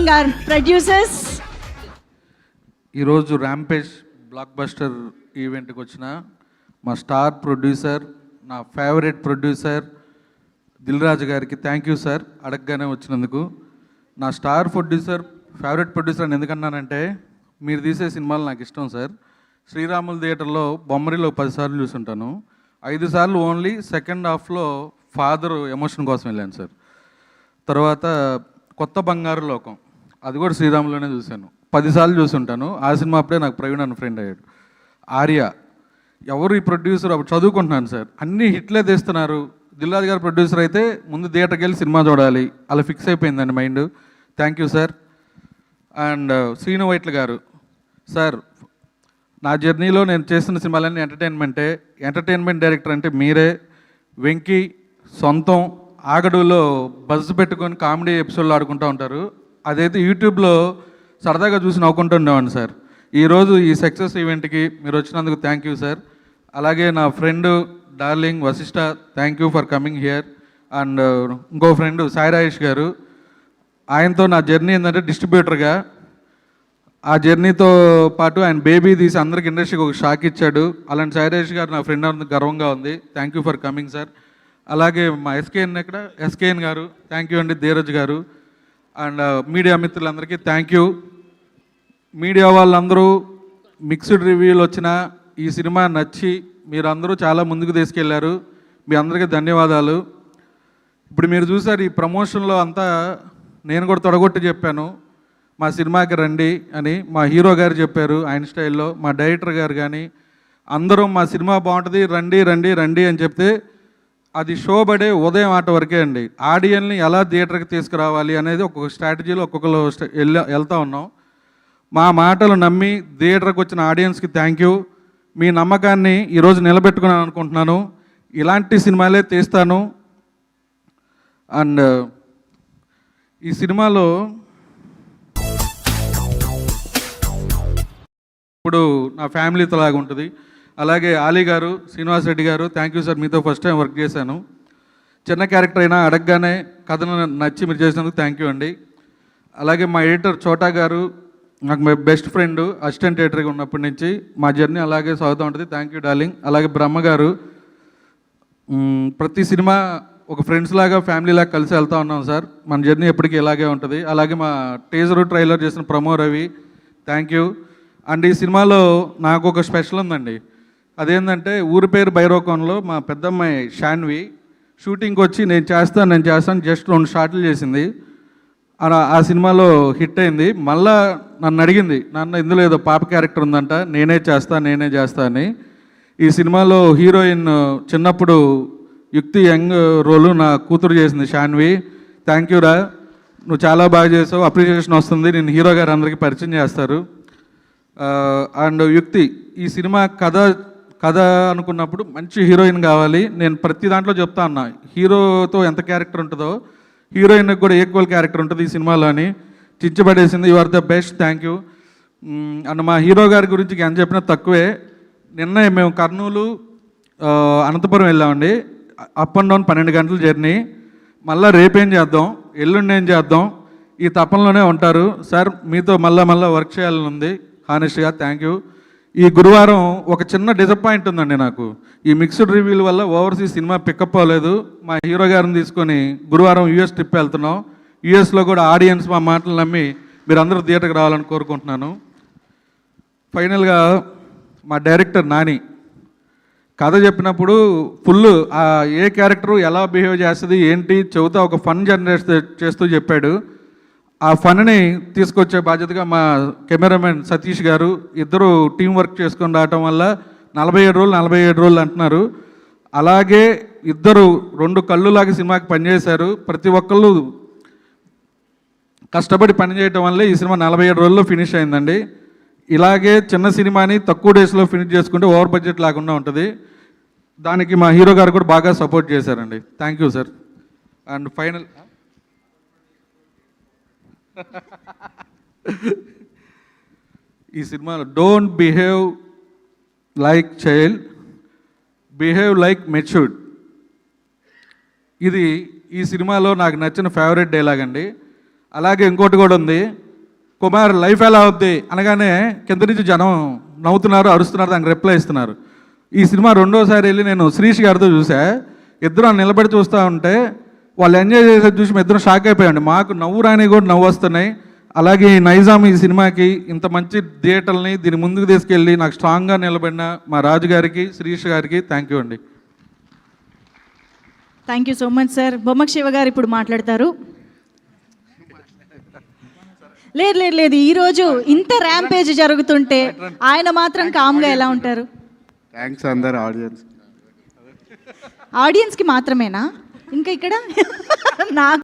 Inviting hour producers. ఈరోజు rampage block buster ఈవెంట్కి వచ్చిన మా స్టార్ ప్రొడ్యూసర్, నా ఫేవరెట్ ప్రొడ్యూసర్ దిల్ రాజు గారికి థ్యాంక్ యూ సార్, అడగగానే వచ్చినందుకు. నా స్టార్ ప్రొడ్యూసర్, ఫేవరెట్ ప్రొడ్యూసర్ అని ఎందుకన్నానంటే, మీరు తీసే సినిమాలు నాకు ఇష్టం సార్. శ్రీరాములు థియేటర్లో బొమ్మరిలో 10 సార్లు చూసుంటాను. 5 సార్లు ఓన్లీ సెకండ్ హాఫ్లో ఫాదర్ ఎమోషన్ కోసం వెళ్ళాను సార్. తర్వాత కొత్త బంగారు లోకం, అది కూడా శ్రీరాములోనే చూశాను. 10 సార్లు చూసుంటాను. ఆ సినిమా అప్పుడే నాకు ప్రవీణ్ అన్న ఫ్రెండ్ అయ్యాడు. ఆర్య, ఎవరు ఈ ప్రొడ్యూసర్, అప్పుడు చదువుకుంటున్నాను సార్. అన్నీ హిట్లే తీస్తున్నారు. దిల్రాజు గారు ప్రొడ్యూసర్ అయితే ముందు థియేటర్కి వెళ్ళి సినిమా చూడాలి, అలా ఫిక్స్ అయిపోయిందండి mind. Thank you sir. And Srinu Vaitla గారు సార్, నా జర్నీలో నేను చేస్తున్న సినిమాలన్నీ ఎంటర్టైన్మెంట్ డైరెక్టర్ అంటే మీరే. వెంకీ సొంతం ఆగడులో బజ్ పెట్టుకొని కామెడీ ఎపిసోడ్లు ఆడుకుంటూ ఉంటారు. అదైతే యూట్యూబ్లో సరదాగా చూసి నవ్వుకుంటూ ఉండేవాడిని సార్. ఈరోజు ఈ సక్సెస్ ఈవెంట్కి మీరు వచ్చినందుకు థ్యాంక్ యూ సార్. అలాగే నా friend darling Vasishta, thank you for coming here. And ఇంకో ఫ్రెండ్ సాయి రాజేష్ గారు, ఆయనతో నా జర్నీ ఏంటంటే డిస్ట్రిబ్యూటర్గా. ఆ జర్నీతో పాటు ఆయన బేబీ తీసి అందరికి ఇండస్ట్రీకి ఒక షాక్ ఇచ్చాడు. అలాంటి సాయి రాజేష్ గారు నా ఫ్రెండ్ అందుకు గర్వంగా ఉంది. Thank you for coming sir. అలాగే మా ఎస్కేఎన్ గారు థ్యాంక్ యూ అండి. ధీరజ్ గారు అండ్ మీడియా మిత్రులందరికీ థ్యాంక్ యూ. మీడియా వాళ్ళందరూ మిక్స్డ్ రివ్యూలు వచ్చిన ఈ సినిమా నచ్చి మీరందరూ చాలా ముందుకు తీసుకెళ్లారు. మీ అందరికీ ధన్యవాదాలు. ఇప్పుడు మీరు చూసారు ఈ ప్రమోషన్లో అంతా నేను కూడా తొడగొట్టి చెప్పాను, మా సినిమాకి రండి అని. మా హీరో గారు చెప్పారు ఆయన స్టైల్లో, మా డైరెక్టర్ గారు కానీ అందరూ మా సినిమా బాగుంటుంది రండి రండి రండి అని చెప్తే, అది షో పడే ఉదయం ఆట వరకే అండి. ఆడియన్స్ని ఎలా థియేటర్కి తీసుకురావాలి అనేది ఒక్కొక్క స్ట్రాటజీలో ఒక్కొక్కరు వెళ్తూ ఉన్నాం. మా మాటలు నమ్మి థియేటర్కి వచ్చిన ఆడియన్స్కి థ్యాంక్ యూ. మీ నమ్మకాన్ని ఈరోజు నిలబెట్టుకున్నాను అనుకుంటున్నాను. ఇలాంటి సినిమాలే తీస్తాను. అండ్ ఈ సినిమాలో ఇప్పుడు నా ఫ్యామిలీతో లాగా ఉంటుంది. అలాగే ఆలీ గారు, శ్రీనివాస్ రెడ్డి గారు, థ్యాంక్ యూ సార్, మీతో ఫస్ట్ టైం వర్క్ చేశాను. చిన్న క్యారెక్టర్ అయినా అడగగానే కథను నచ్చి మీరు చేసినందుకు థ్యాంక్ యూ అండి. అలాగే మా ఎడిటర్ చోటా గారు, నాకు మై బెస్ట్ ఫ్రెండ్, అసిస్టెంట్ ఎడిటర్గా ఉన్నప్పటి నుంచి మా జర్నీ అలాగే సాగుతూ ఉంటుంది. Thank you darling. అలాగే బ్రహ్మ గారు, ప్రతి సినిమా ఒక ఫ్రెండ్స్ లాగా ఫ్యామిలీ లాగా కలిసి వెళ్తూ ఉన్నాం సార్. మన జర్నీ ఎప్పటికీ ఇలాగే ఉంటుంది. అలాగే మా టీజర్ ట్రైలర్ చేసిన promo Ravi, thank you. And ఈ సినిమాలో నాకు ఒక స్పెషల్ ఉందండి. అదేంటంటే ఊరి పేరు భైరవకోనలో మా పెద్దమ్మాయి షాన్వి షూటింగ్కి వచ్చి నేను చేస్తాను జస్ట్ 2 షాట్లు చేసింది. ఆ సినిమాలో హిట్ అయింది. మళ్ళా నన్ను అడిగింది, నాన్న ఇందులో ఏదో పాప క్యారెక్టర్ ఉందంట, నేనే చేస్తా అని. ఈ సినిమాలో హీరోయిన్ చిన్నప్పుడు యుక్తి యంగ్ రోలు నా కూతురు చేసింది షాన్వి. థ్యాంక్ యూ రా, నువ్వు చాలా బాగా చేసావు, అప్రిషియేషన్ వస్తుంది. నేను హీరో గారు అందరికీ పరిచయం చేస్తారు. అండ్ యుక్తి, ఈ సినిమా కథ అనుకున్నప్పుడు మంచి హీరోయిన్ కావాలి. నేను ప్రతి దాంట్లో చెప్తా ఉన్నా, హీరోతో ఎంత క్యారెక్టర్ ఉంటుందో హీరోయిన్కి కూడా ఈక్వల్ క్యారెక్టర్ ఉంటుంది ఈ సినిమాలో అని చించబడేసింది. You are the best, thank you. And మా హీరో గారి గురించి ఎంత చెప్పినా తక్కువే. నిన్న మేము కర్నూలు అనంతపురం వెళ్ళామండి. అప్ అండ్ డౌన్ 12 గంటల జర్నీ. మళ్ళీ రేపేం చేద్దాం, ఎల్లుండి ఏం చేద్దాం, ఈ తపనలోనే ఉంటారు సార్. మీతో మళ్ళీ వర్క్ చేయాలని ఉంది హానెస్ట్గా. Thank you. ఈ గురువారం ఒక చిన్న డిసప్పాయింట్ ఉందండి నాకు. ఈ మిక్స్డ్ రివ్యూల వల్ల ఓవర్సీస్ సినిమా పికప్ అవ్వలేదు. మా హీరో గారిని తీసుకొని గురువారం యూఎస్ ట్రిప్ వెళ్తున్నాం. యూఎస్లో కూడా ఆడియన్స్ మా మాటలు నమ్మి మీరందరూ థియేటర్కి రావాలని కోరుకుంటున్నాను. ఫైనల్గా మా డైరెక్టర్ నాని కథ చెప్పినప్పుడు ఫుల్ ఏ క్యారెక్టరు ఎలా బిహేవ్ చేస్తుంది ఏంటి చెబుతా ఒక ఫన్ జనరేట్ చేస్తూ చెప్పాడు. ఆ ఫన్ని తీసుకొచ్చే బాధ్యతగా మా కెమెరామెన్ సతీష్ గారు, ఇద్దరు టీం వర్క్ చేసుకొని రావటం వల్ల 47 రోజులు అంటున్నారు. అలాగే ఇద్దరు 2 కళ్ళులాగా సినిమాకి పనిచేశారు. ప్రతి ఒక్కళ్ళు కష్టపడి పనిచేయటం వల్లే ఈ సినిమా 47 రోజుల్లో ఫినిష్ అయిందండి. ఇలాగే చిన్న సినిమాని తక్కువ డేస్లో ఫినిష్ చేసుకుంటే ఓవర్ బడ్జెట్ లేకుండా ఉంటుంది. దానికి మా హీరో గారు కూడా బాగా సపోర్ట్ చేశారండి. Thank you sir. And final ఈ సినిమాలో don't behave like child, behave like matured. ఇది ఈ సినిమాలో నాకు నచ్చిన ఫేవరెట్ డైలాగ్ అండి. అలాగే ఇంకోటి కూడా ఉంది, కుమార్ లైఫ్ ఎలా అవుద్ది అనగానే కింద నుంచి జనం నవ్వుతున్నారు, అరుస్తున్నారు, దానికి రిప్లై ఇస్తున్నారు. ఈ సినిమా రెండోసారి వెళ్ళి నేను శ్రీష్ గారితో చూసా. ఇద్దరు నిలబడి చూస్తూ ఉంటే వాళ్ళు ఎంజాయ్ చేసేది చూసి మేము ఇద్దరం షాక్ అయిపోయామండి. మాకు నవ్వు రాని కూడా నవ్వు వస్తున్నాయి. అలాగే ఈ నైజాం ఈ సినిమాకి ఇంత మంచి థియేటర్ని దీని ముందుకు తీసుకెళ్ళి నాకు స్ట్రాంగ్గా నిలబడిన మా రాజు గారికి, శ్రీష్ గారికి థ్యాంక్ యూ అండి. Thank you so much sir. Bommak Shiva గారు ఇప్పుడు మాట్లాడతారు. లేదు లేదు లేదు, ఈరోజు ఇంత ర్యాంపేజ్ జరుగుతుంటే ఆయన మాత్రం కామ్గా ఎలా ఉంటారు? థ్యాంక్స్ అందరు ఆడియన్స్కి మాత్రమేనా? ఇంకా ఇక్కడ నాకు